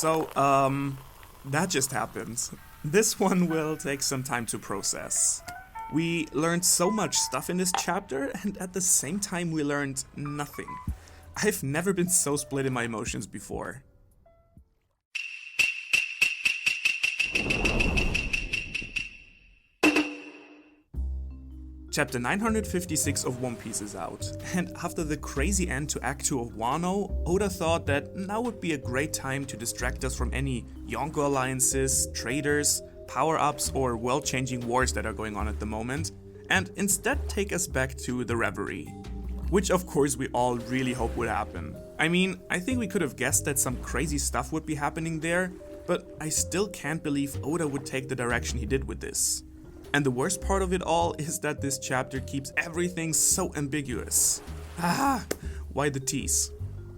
That just happened. This one will take some time to process. We learned so much stuff in this chapter, and at the same time we learned nothing. I've never been so split in my emotions before. Chapter 956 of One Piece is out, and after the crazy end to Act 2 of Wano, Oda thought that now would be a great time to distract us from any Yonko alliances, traders, power-ups, or world-changing wars that are going on at the moment, and instead take us back to the Reverie. Which of course we all really hope would happen. I mean, I think we could have guessed that some crazy stuff would be happening there, but I still can't believe Oda would take the direction he did with this. And the worst part of it all is that this chapter keeps everything so ambiguous. Why the tease?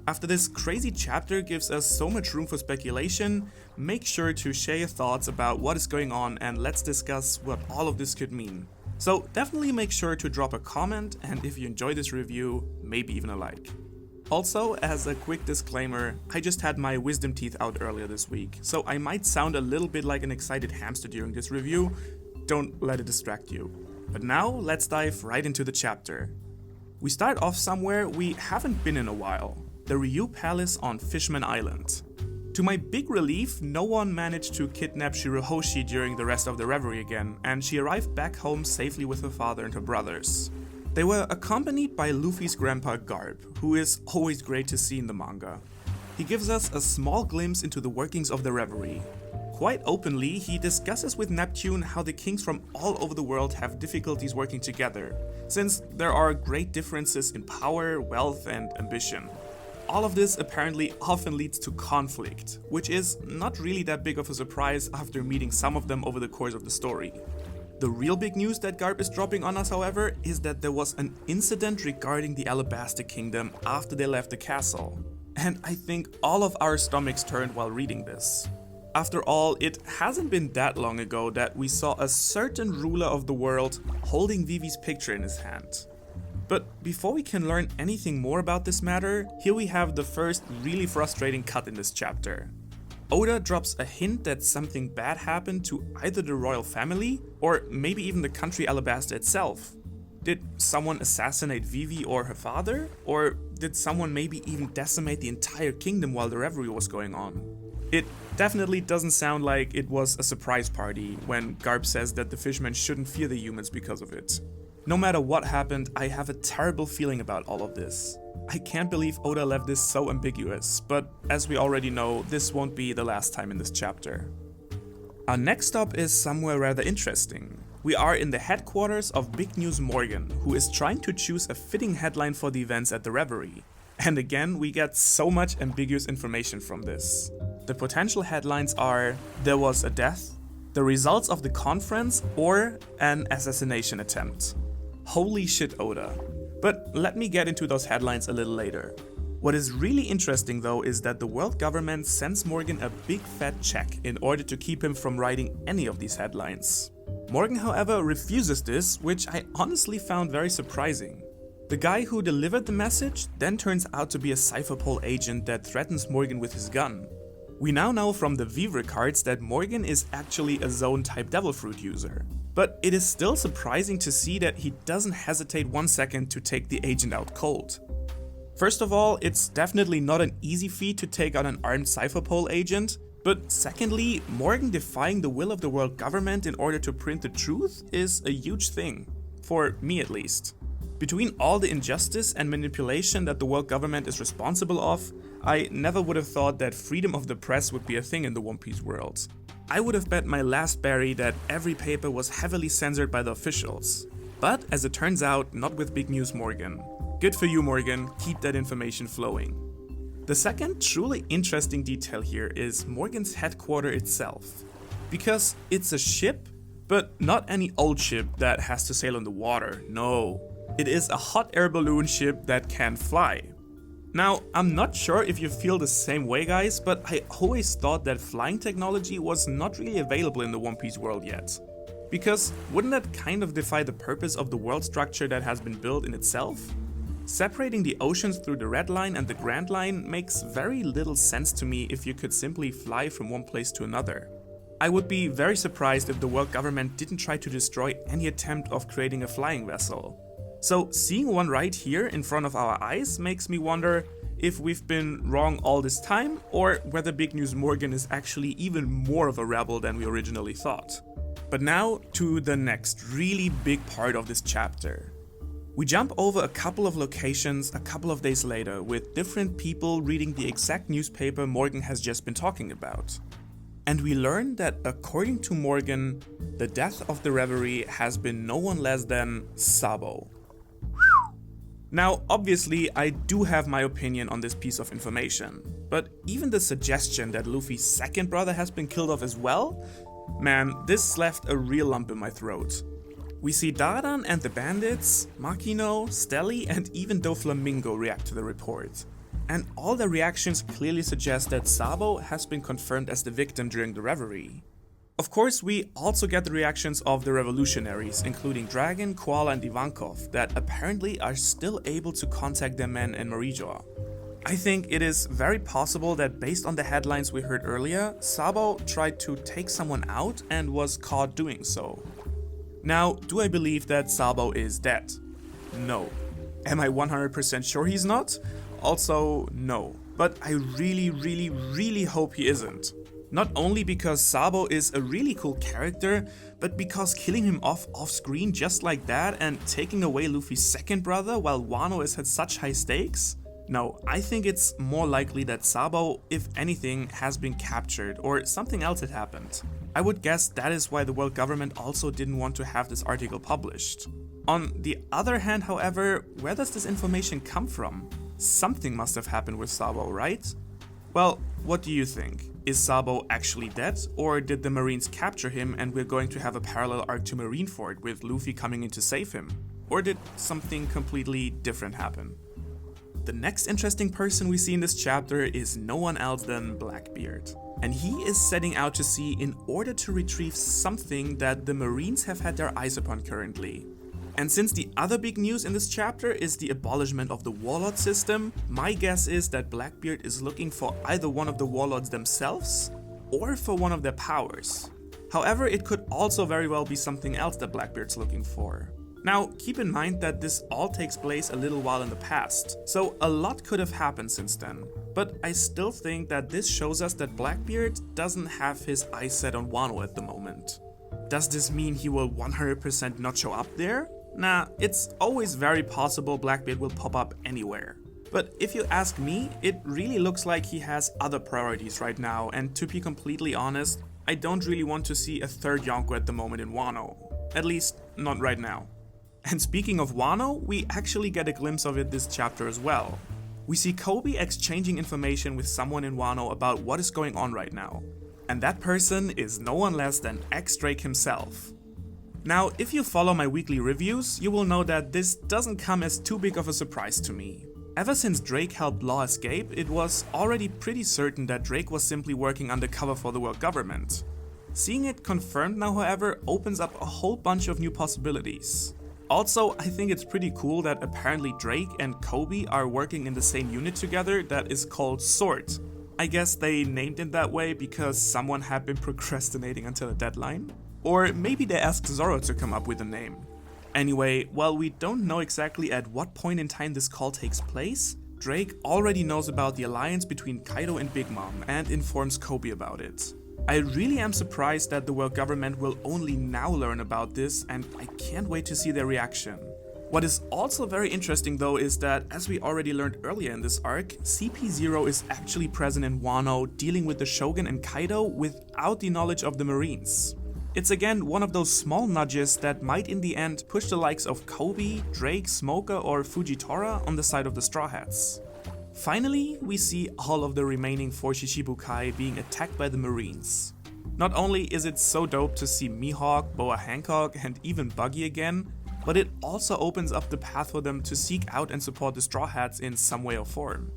After this crazy chapter gives us so much room for speculation, make sure to share your thoughts about what is going on and let's discuss what all of this could mean. So definitely make sure to drop a comment, and if you enjoy this review, maybe even a like. Also, as a quick disclaimer, I just had my wisdom teeth out earlier this week, so I might sound a little bit like an excited hamster during this review. Don't let it distract you. But now, let's dive right into the chapter. We start off somewhere we haven't been in a while, the Ryu Palace on Fishman Island. To my big relief, no one managed to kidnap Shirahoshi during the rest of the reverie again, and she arrived back home safely with her father and her brothers. They were accompanied by Luffy's grandpa Garp, who is always great to see in the manga. He gives us a small glimpse into the workings of the reverie. Quite openly, he discusses with Neptune how the kings from all over the world have difficulties working together, since there are great differences in power, wealth, and ambition. All of this apparently often leads to conflict, which is not really that big of a surprise after meeting some of them over the course of the story. The real big news that Garp is dropping on us, however, is that there was an incident regarding the Alabasta Kingdom after they left the castle. And I think all of our stomachs turned while reading this. After all, it hasn't been that long ago that we saw a certain ruler of the world holding Vivi's picture in his hand. But before we can learn anything more about this matter, here we have the first really frustrating cut in this chapter. Oda drops a hint that something bad happened to either the royal family or maybe even the country Alabasta itself. Did someone assassinate Vivi or her father? Or did someone maybe even decimate the entire kingdom while the reverie was going on? It definitely doesn't sound like it was a surprise party when Garp says that the fishmen shouldn't fear the humans because of it. No matter what happened, I have a terrible feeling about all of this. I can't believe Oda left this so ambiguous, but as we already know, this won't be the last time in this chapter. Our next stop is somewhere rather interesting. We are in the headquarters of Big News Morgan, who is trying to choose a fitting headline for the events at the Reverie. And again, we get so much ambiguous information from this. The potential headlines are: there was a death, the results of the conference, or an assassination attempt. Holy shit, Oda. But let me get into those headlines a little later. What is really interesting though is that the world government sends Morgan a big fat check in order to keep him from writing any of these headlines. Morgan, however, refuses this, which I honestly found very surprising. The guy who delivered the message then turns out to be a Cypherpole agent that threatens Morgan with his gun. We now know from the Vivre cards that Morgan is actually a zone-type Devil Fruit user. But it is still surprising to see that he doesn't hesitate 1 second to take the agent out cold. First of all, it's definitely not an easy feat to take out an armed Cypherpole agent, but secondly, Morgan defying the will of the world government in order to print the truth is a huge thing. For me at least. Between all the injustice and manipulation that the world government is responsible of, I never would have thought that freedom of the press would be a thing in the One Piece world. I would have bet my last berry that every paper was heavily censored by the officials. But as it turns out, not with Big News Morgan. Good for you, Morgan, keep that information flowing. The second truly interesting detail here is Morgan's headquarters itself. Because it's a ship, but not any old ship that has to sail on the water, no. It is a hot air balloon ship that can fly. Now, I'm not sure if you feel the same way, guys, but I always thought that flying technology was not really available in the One Piece world yet. Because wouldn't that kind of defy the purpose of the world structure that has been built in itself? Separating the oceans through the Red Line and the Grand Line makes very little sense to me if you could simply fly from one place to another. I would be very surprised if the world government didn't try to destroy any attempt of creating a flying vessel. So seeing one right here in front of our eyes makes me wonder if we've been wrong all this time, or whether Big News Morgan is actually even more of a rebel than we originally thought. But now to the next really big part of this chapter. We jump over a couple of locations a couple of days later with different people reading the exact newspaper Morgan has just been talking about. And we learn that according to Morgan, the death of the Reverie has been no one less than Sabo. Now, obviously, I do have my opinion on this piece of information, but even the suggestion that Luffy's second brother has been killed off as well? Man, this left a real lump in my throat. We see Dadan and the bandits, Makino, Stelly, and even Doflamingo react to the report. And all the reactions clearly suggest that Sabo has been confirmed as the victim during the Reverie. Of course, we also get the reactions of the revolutionaries, including Dragon, Koala, and Ivankov, that apparently are still able to contact their men in Marijoa. I think it is very possible that based on the headlines we heard earlier, Sabo tried to take someone out and was caught doing so. Now, do I believe that Sabo is dead? No. Am I 100% sure he's not? Also, no. But I really hope he isn't. Not only because Sabo is a really cool character, but because killing him off screen just like that and taking away Luffy's second brother while Wano is at such high stakes? No, I think it's more likely that Sabo, if anything, has been captured or something else had happened. I would guess that is why the world government also didn't want to have this article published. On the other hand, however, where does this information come from? Something must have happened with Sabo, right? Well, what do you think? Is Sabo actually dead, or did the Marines capture him and we're going to have a parallel arc to Marineford with Luffy coming in to save him? Or did something completely different happen? The next interesting person we see in this chapter is no one else than Blackbeard. And he is setting out to sea in order to retrieve something that the Marines have had their eyes upon currently. And since the other big news in this chapter is the abolishment of the warlord system, my guess is that Blackbeard is looking for either one of the warlords themselves or for one of their powers. However, it could also very well be something else that Blackbeard's looking for. Now, keep in mind that this all takes place a little while in the past, so a lot could have happened since then. But I still think that this shows us that Blackbeard doesn't have his eyes set on Wano at the moment. Does this mean he will 100% not show up there? Nah, it's always very possible Blackbeard will pop up anywhere. But if you ask me, it really looks like he has other priorities right now, and to be completely honest, I don't really want to see a third Yonko at the moment in Wano. At least, not right now. And speaking of Wano, we actually get a glimpse of it this chapter as well. We see Kobe exchanging information with someone in Wano about what is going on right now. And that person is no one less than X-Drake himself. Now, if you follow my weekly reviews, you will know that this doesn't come as too big of a surprise to me. Ever since Drake helped Law escape, it was already pretty certain that Drake was simply working undercover for the world government. Seeing it confirmed now, however, opens up a whole bunch of new possibilities. Also, I think it's pretty cool that apparently Drake and Kobe are working in the same unit together that is called SWORD. I guess they named it that way because someone had been procrastinating until a deadline? Or maybe they asked Zoro to come up with a name. Anyway, while we don't know exactly at what point in time this call takes place, Drake already knows about the alliance between Kaido and Big Mom and informs Kobe about it. I really am surprised that the world government will only now learn about this, and I can't wait to see their reaction. What is also very interesting though is that, as we already learned earlier in this arc, CP0 is actually present in Wano dealing with the Shogun and Kaido without the knowledge of the Marines. It's again one of those small nudges that might in the end push the likes of Kobe, Drake, Smoker or Fujitora on the side of the Straw Hats. Finally, we see all of the remaining 4 Shichibukai being attacked by the Marines. Not only is it so dope to see Mihawk, Boa Hancock and even Buggy again, but it also opens up the path for them to seek out and support the Straw Hats in some way or form.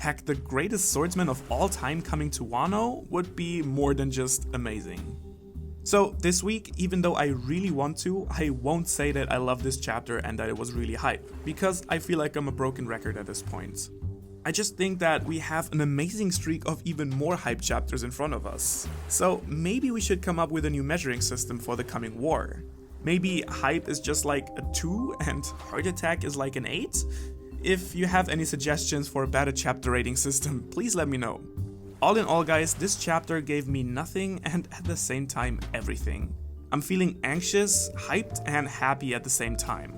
Heck, the greatest swordsman of all time coming to Wano would be more than just amazing. So this week, even though I really want to, I won't say that I love this chapter and that it was really hype, because I feel like I'm a broken record at this point. I just think that we have an amazing streak of even more hype chapters in front of us. So maybe we should come up with a new measuring system for the coming war. Maybe hype is just like a 2 and heart attack is like an 8? If you have any suggestions for a better chapter rating system, please let me know. All in all guys, this chapter gave me nothing and at the same time everything. I'm feeling anxious, hyped and happy at the same time.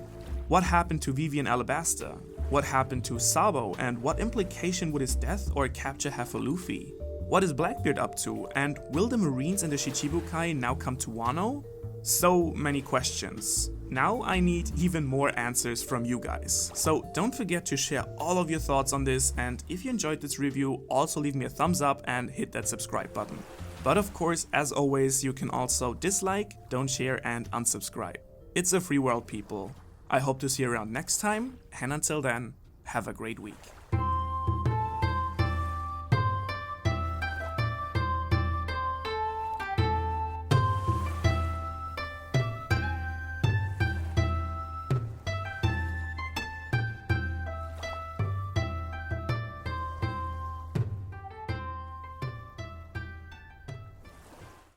What happened to Vivian Alabasta? What happened to Sabo and what implication would his death or capture have for Luffy? What is Blackbeard up to and will the Marines and the Shichibukai now come to Wano? So many questions. Now I need even more answers from you guys. So don't forget to share all of your thoughts on this, and if you enjoyed this review, also leave me a thumbs up and hit that subscribe button. But of course, as always, you can also dislike, don't share and unsubscribe. It's a free world, people. I hope to see you around next time, and until then, have a great week.